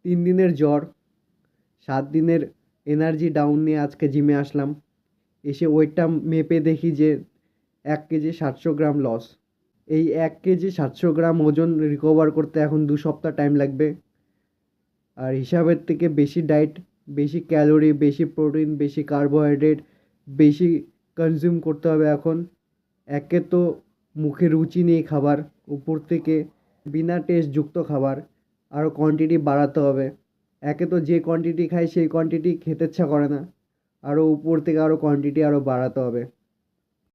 3 দিনের জ্বর, 7 দিনের এনার্জি ডাউন নিয়ে আজকে জিমে আসলাম। এসে ওয়েটটা মেপে দেখি যে 1 কেজি 700 গ্রাম লস। এই 1 কেজি 700 গ্রাম ওজন রিকভার করতে এখন 2 সপ্তাহ টাইম লাগবে। আর হিসাবের থেকে বেশি ডায়েট, বেশি ক্যালোরি, বেশি প্রোটিন, বেশি কার্বোহাইড্রেট বেশি কনজিউম করতে হবে এখন। একে তো মুখে রুচি নেই খাবার, উপর থেকে বিনা টেস্ট যুক্ত খাবার, আরও কোয়ান্টিটি বাড়াতে হবে। একে তো যে কোয়ান্টিটি খাই সেই কোয়ান্টিটি খেতে ইচ্ছা করে না, আরও উপর থেকে আরও কোয়ান্টিটি আরও বাড়াতে হবে।